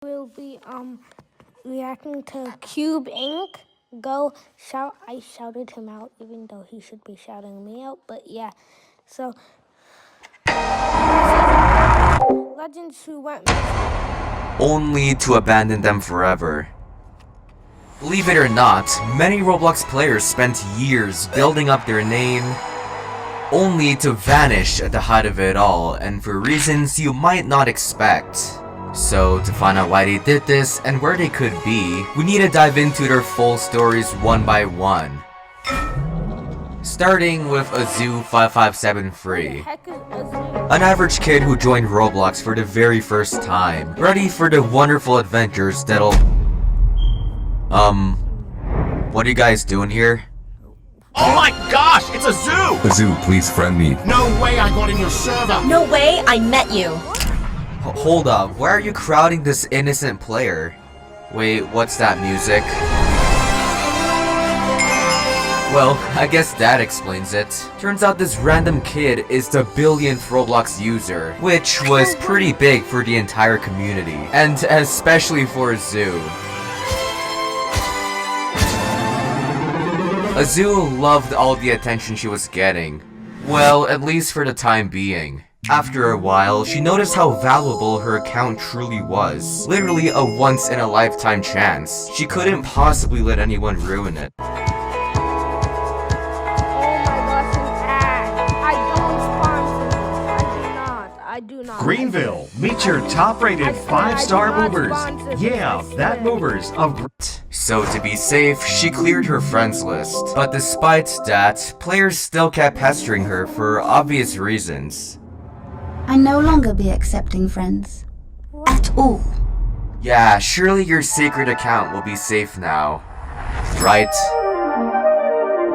Will be reacting to Cube Inc. Go shout! I shouted him out, even though he should be shouting me out. But yeah, so legends who went only to abandon them forever. Believe it or not, many Roblox players spent years building up their name, only to vanish at the height of it all, and for reasons you might not expect. So, to find out why they did this and where they could be, we need to dive into their full stories one by one. Starting with Azu5573. An average kid who joined Roblox for the very first time, ready for the wonderful adventures that'll... what are you guys doing here? Oh my gosh, it's Azu! Azu, please friend me. No way I got in your server! No way I met you! Hold up, why are you crowding this innocent player? Wait, what's that music? Well, I guess that explains it. Turns out this random kid is the billionth Roblox user, which was pretty big for the entire community, and especially for Azu. Azu loved all the attention she was getting. Well, at least for the time being. After a while, she noticed how valuable her account truly was. Literally a once-in-a-lifetime chance. She couldn't possibly let anyone ruin it. I do not. Greenville, meet your top-rated 5-star movers. Yeah, that movers of... So to be safe, she cleared her friends list. But despite that, players still kept pestering her for obvious reasons. I no longer be accepting friends. At all. Yeah, surely your secret account will be safe now. Right?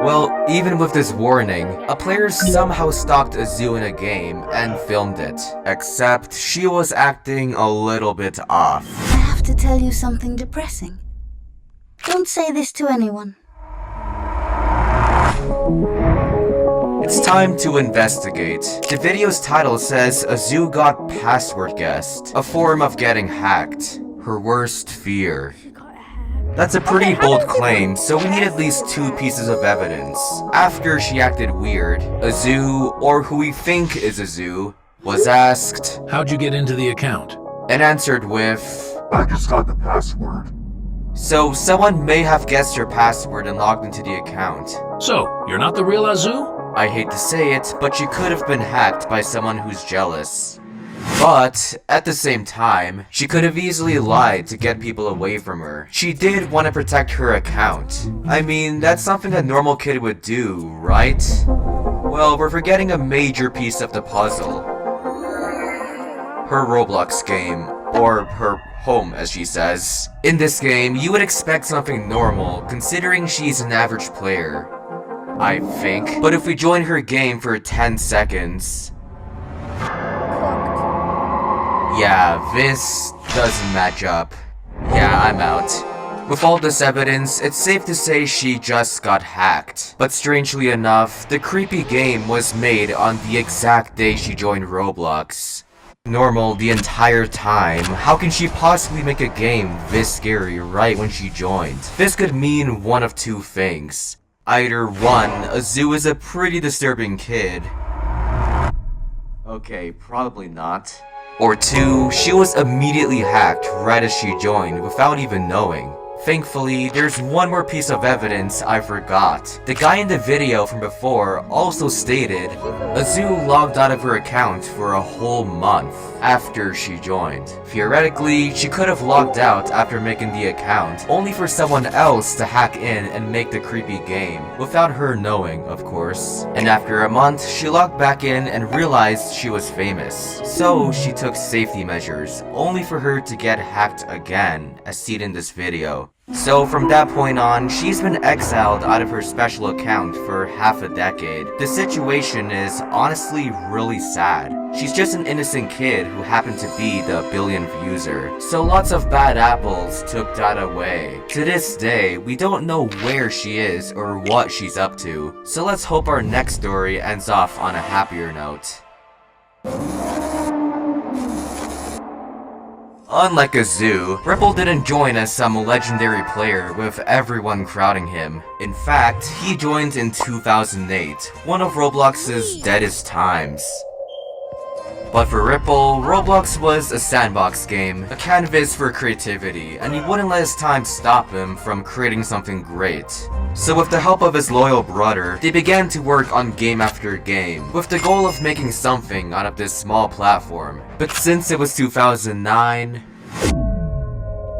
Well, even with this warning, a player somehow stalked Azu in a game and filmed it. Except, she was acting a little bit off. I have to tell you something depressing. Don't say this to anyone. It's time to investigate. The video's title says Azu got password guessed, a form of getting hacked. Her worst fear. That's a pretty bold claim, so we need at least 2 pieces of evidence. After she acted weird, Azu, or who we think is Azu, was asked, "How'd you get into the account?" and answered with, I just got the password. So someone may have guessed her password and logged into the account. So, you're not the real Azu? I hate to say it, but she could have been hacked by someone who's jealous. But, at the same time, she could have easily lied to get people away from her. She did want to protect her account. I mean, that's something a normal kid would do, right? Well, we're forgetting a major piece of the puzzle. Her Roblox game, or her home as she says. In this game, you would expect something normal, considering she's an average player. I think. But if we join her game for 10 seconds... yeah, this doesn't match up. Yeah, I'm out. With all this evidence, it's safe to say she just got hacked. But strangely enough, the creepy game was made on the exact day she joined Roblox. Normal the entire time, how can she possibly make a game this scary right when she joined? This could mean one of 2 things. Either 1, Azu is a pretty disturbing kid. Okay, probably not. Or 2, she was immediately hacked right as she joined without even knowing. Thankfully, there's one more piece of evidence I forgot. The guy in the video from before also stated Azu logged out of her account for a whole month after she joined. Theoretically, she could have logged out after making the account, only for someone else to hack in and make the creepy game, without her knowing, of course. And after a month, she logged back in and realized she was famous. So she took safety measures, only for her to get hacked again, as seen in this video. So from that point on, she's been exiled out of her special account for half a decade. The situation is honestly really sad. She's just an innocent kid who happened to be the billionth user. So lots of bad apples took that away. To this day, we don't know where she is or what she's up to. So let's hope our next story ends off on a happier note. Unlike a zoo, Ripple didn't join as some legendary player with everyone crowding him. In fact, he joined in 2008, one of Roblox's deadest times. But for Ripple, Roblox was a sandbox game, a canvas for creativity, and he wouldn't let his time stop him from creating something great. So with the help of his loyal brother, they began to work on game after game, with the goal of making something out of this small platform. But since it was 2009,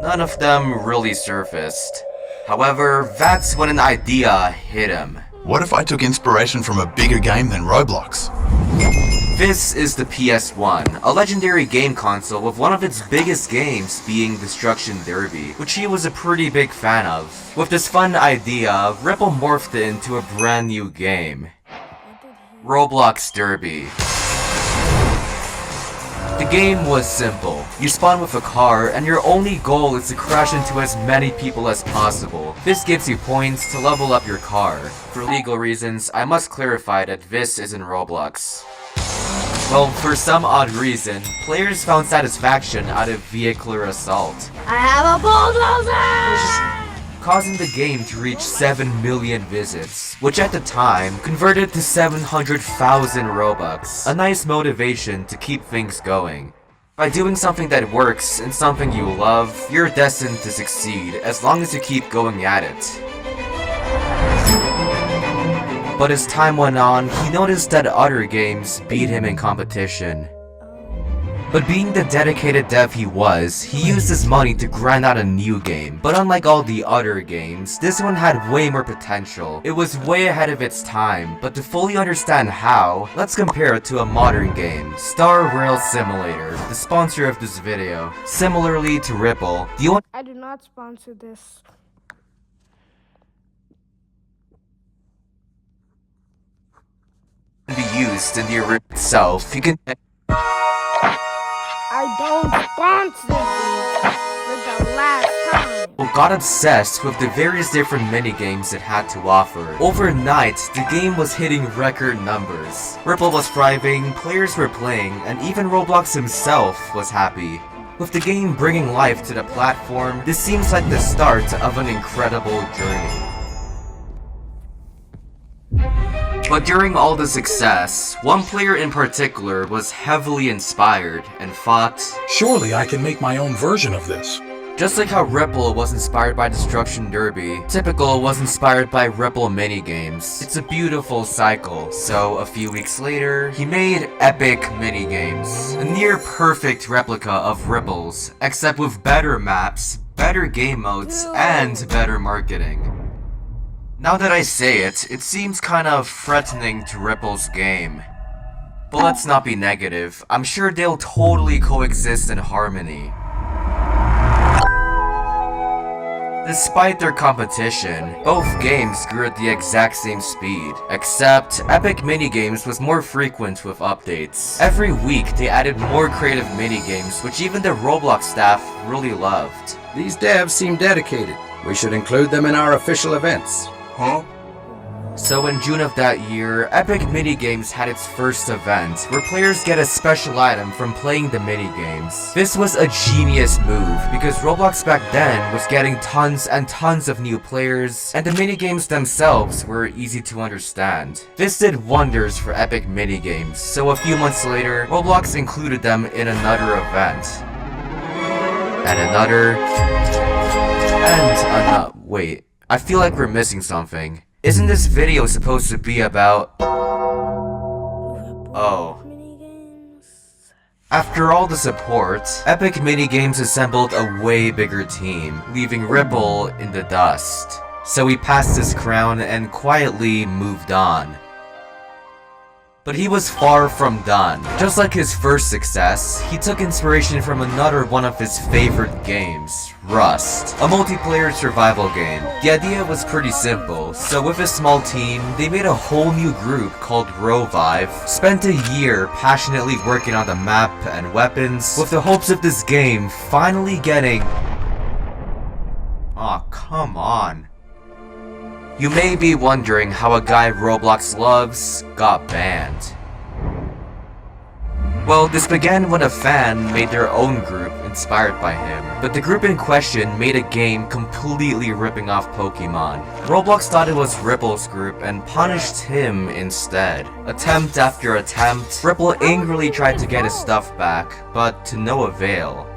none of them really surfaced. However, that's when an idea hit him. What if I took inspiration from a bigger game than Roblox? This is the PS1, a legendary game console with one of its biggest games being Destruction Derby, which he was a pretty big fan of. With this fun idea, Ripple morphed it into a brand new game, Roblox Derby. The game was simple. You spawn with a car, and your only goal is to crash into as many people as possible. This gives you points to level up your car. For legal reasons, I must clarify that this isn't Roblox. Well, for some odd reason, players found satisfaction out of vehicular assault. I have a bulldozer! Causing the game to reach 7 million visits, which at the time converted to 700,000 Robux, a nice motivation to keep things going. By doing something that works and something you love, you're destined to succeed as long as you keep going at it. But as time went on, he noticed that other games beat him in competition. But being the dedicated dev he was, he used his money to grind out a new game. But unlike all the other games, this one had way more potential. It was way ahead of its time, but to fully understand how, let's compare it to a modern game, Star Rail Simulator, the sponsor of this video. Similarly to Ripple, I do not sponsor this. be used in the arena itself. You can I don't sponsor this. For the last time. got obsessed with the various different minigames it had to offer. Overnight, the game was hitting record numbers. Ripple was thriving, players were playing, and even Roblox himself was happy. With the game bringing life to the platform, this seems like the start of an incredible journey. But during all the success, one player in particular was heavily inspired and thought, Surely I can make my own version of this. just like how Ripple was inspired by Destruction Derby, Typical was inspired by Ripple minigames. It's a beautiful cycle. So a few weeks later, he made Epic Minigames, a near perfect replica of Ripple's, except with better maps, better game modes, and better marketing. Now that I say it, it seems kind of threatening to Ripple's game. But let's not be negative, I'm sure they'll totally coexist in harmony. Despite their competition, both games grew at the exact same speed, except Epic Minigames was more frequent with updates. Every week they added more creative minigames, which even the Roblox staff really loved. These devs seem dedicated. We should include them in our official events. Huh? So in June of that year, Epic Minigames had its first event, where players get a special item from playing the minigames. This was a genius move, because Roblox back then was getting tons and tons of new players, and the minigames themselves were easy to understand. This did wonders for Epic Minigames, so a few months later, Roblox included them in another event. And another... and another... wait, I feel like we're missing something. Isn't this video supposed to be about... oh. After all the support, Epic Minigames assembled a way bigger team, leaving Ripple in the dust. So he passed his crown and quietly moved on. But he was far from done. Just like his first success, he took inspiration from another one of his favorite games, Rust, a multiplayer survival game. The idea was pretty simple, so with a small team, they made a whole new group called Rovive, spent a year passionately working on the map and weapons, with the hopes of this game finally getting... aw, come on. You may be wondering how a guy Roblox loves got banned. Well, this began when a fan made their own group and inspired by him, but the group in question made a game completely ripping off Pokemon. Roblox thought it was Ripple's group and punished him instead. Attempt after attempt, Ripple angrily tried to get his stuff back, but to no avail.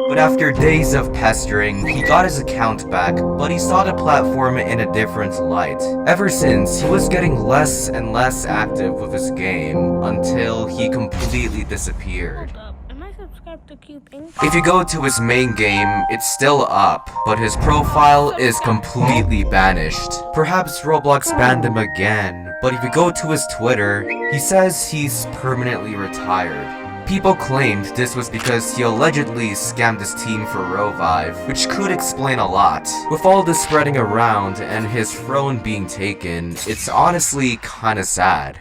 But after days of pestering, he got his account back, but he saw the platform in a different light. Ever since, he was getting less and less active with his game, until he completely disappeared. Hold up. Am I subscribed to Cube Inc? If you go to his main game, it's still up, but his profile is completely banished. Perhaps Roblox banned him again, but if you go to his Twitter, he says he's permanently retired. People claimed this was because he allegedly scammed his team for Rovive, which could explain a lot. With all this spreading around and his throne being taken, it's honestly kinda sad.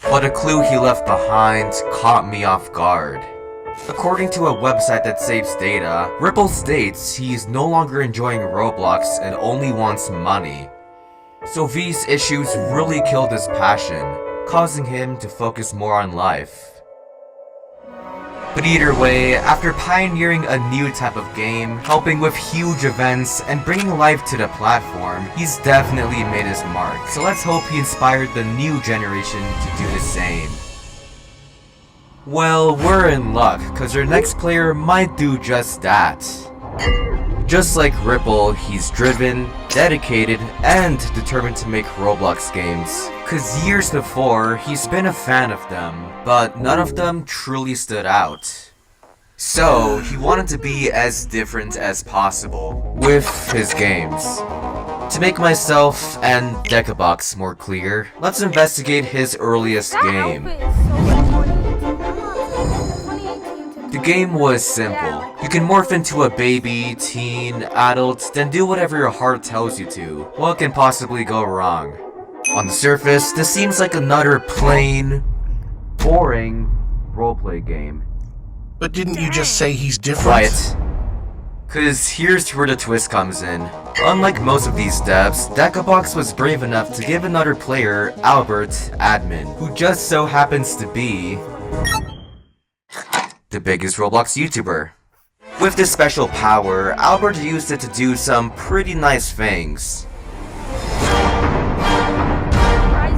But a clue he left behind caught me off guard. According to a website that saves data, Ripple states he's no longer enjoying Roblox and only wants money. So these issues really killed his passion, causing him to focus more on life. But either way, after pioneering a new type of game, helping with huge events, and bringing life to the platform, he's definitely made his mark. So let's hope he inspired the new generation to do the same. Well, we're in luck, cause our next player might do just that. Just like Ripple, he's driven, dedicated, and determined to make Roblox games. Cause years before, he's been a fan of them, but none of them truly stood out. So, he wanted to be as different as possible with his games. To make myself and Decabox more clear, let's investigate his earliest game. The game was simple. You can morph into a baby, teen, adult, then do whatever your heart tells you to. What can possibly go wrong? On the surface, this seems like another plain, boring roleplay game. But didn't you just say he's different? Right. Cause here's where the twist comes in. Unlike most of these devs, Decabox was brave enough to give another player, Albert, admin, who just so happens to be the biggest Roblox YouTuber. With this special power, Albert used it to do some pretty nice things.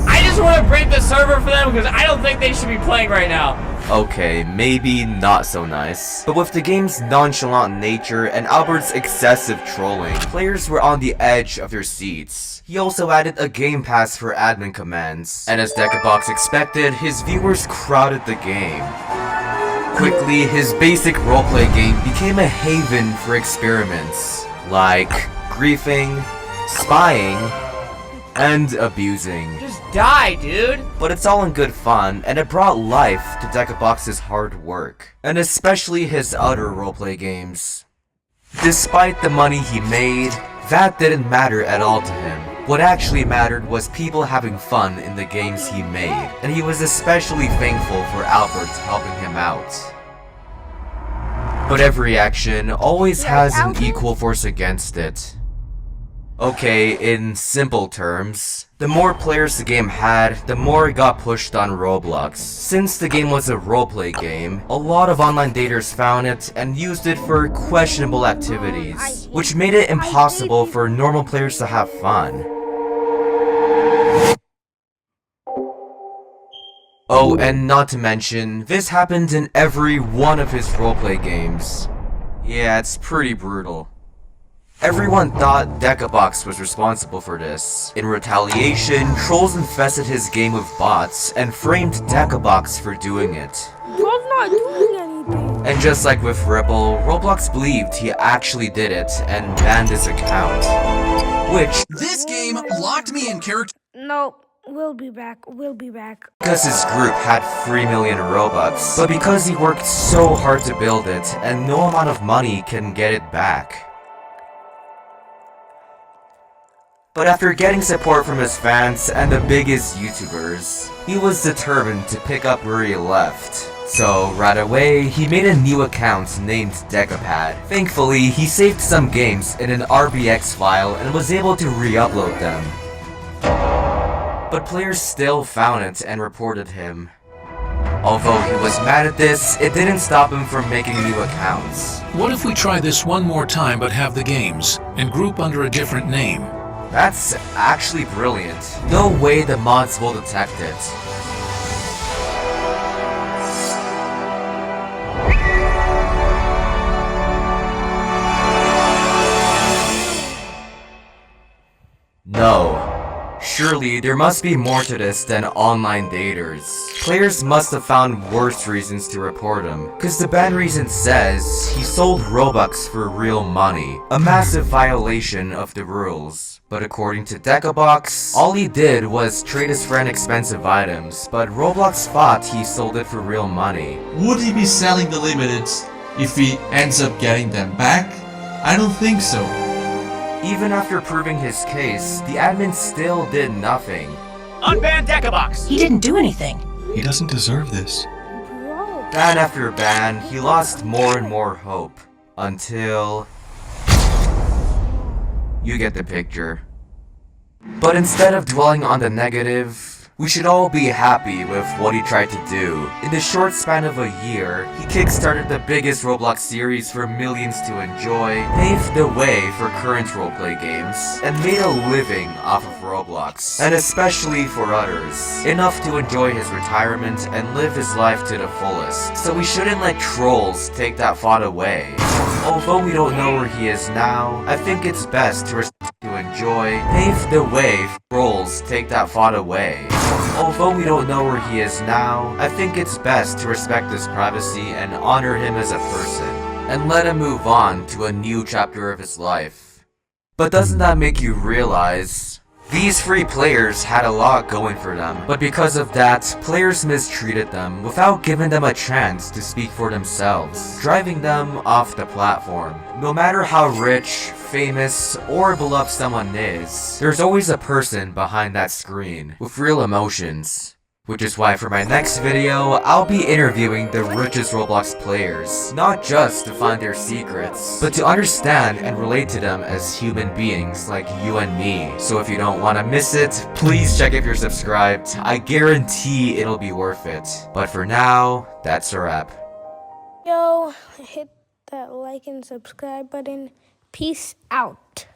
I just want to break the server for them because I don't think they should be playing right now. Okay, maybe not so nice. But with the game's nonchalant nature and Albert's excessive trolling, players were on the edge of their seats. He also added a game pass for admin commands, and as Decabox expected, his viewers crowded the game. Quickly, his basic roleplay game became a haven for experiments, like griefing, spying, and abusing. Just die, dude! But it's all in good fun, and it brought life to Decabox's hard work, and especially his other roleplay games. Despite the money he made, that didn't matter at all to him. What actually mattered was people having fun in the games he made, and he was especially thankful for Albert helping him out. But every action always has an equal force against it. Okay, in simple terms, the more players the game had, the more it got pushed on Roblox. Since the game was a roleplay game, a lot of online daters found it and used it for questionable activities, which made it impossible for normal players to have fun. Oh, and not to mention, this happened in every one of his roleplay games. Yeah, it's pretty brutal. Everyone thought Decabox was responsible for this. In retaliation, trolls infested his game with bots and framed Decabox for doing it. Troll's not doing anything. And just like with Ripple, Roblox believed he actually did it and banned his account. Which, This game locked me in character. No, we'll be back. We'll be back. because his group had 3 million Robux, but because he worked so hard to build it, and no amount of money can get it back. But after getting support from his fans and the biggest YouTubers, he was determined to pick up where he left. So, right away, he made a new account named Decapad. Thankfully, he saved some games in an RBX file and was able to re-upload them. But players still found it and reported him. Although he was mad at this, it didn't stop him from making new accounts. What if we try this one more time but have the games, and group under a different name? That's actually brilliant. No way the mods will detect it. No. Surely, there must be more to this than online daters. Players must have found worse reasons to report him, cause the ban reason says he sold Robux for real money, a massive violation of the rules. But according to Decabox, all he did was trade his friend expensive items, but Roblox thought he sold it for real money. Would he be selling the limiteds if he ends up getting them back? I don't think so. Even after proving his case, the admin still did nothing. Unban Decabox! He didn't do anything. He doesn't deserve this. Bro. Ban after ban, he lost more and more hope. Until... you get the picture. But instead of dwelling on the negative, we should all be happy with what he tried to do. In the short span of a year, he kickstarted the biggest Roblox series for millions to enjoy, paved the way for current roleplay games, and made a living off of Roblox, and especially for others, enough to enjoy his retirement and live his life to the fullest. So we shouldn't let trolls take that thought away. Although we don't know where he is now, I think it's best to enjoy, pave the way for trolls take that thought away. Although we don't know where he is now, I think it's best to respect his privacy and honor him as a person, and let him move on to a new chapter of his life. But doesn't that make you realize, these free players had a lot going for them, but because of that, players mistreated them without giving them a chance to speak for themselves, driving them off the platform. No matter how rich, famous, or beloved someone is, there's always a person behind that screen with real emotions. Which is why for my next video, I'll be interviewing the richest Roblox players, not just to find their secrets, but to understand and relate to them as human beings like you and me. So if you don't want to miss it, please check if you're subscribed. I guarantee it'll be worth it. But for now, that's a wrap. Yo, hit that like and subscribe button. Peace out.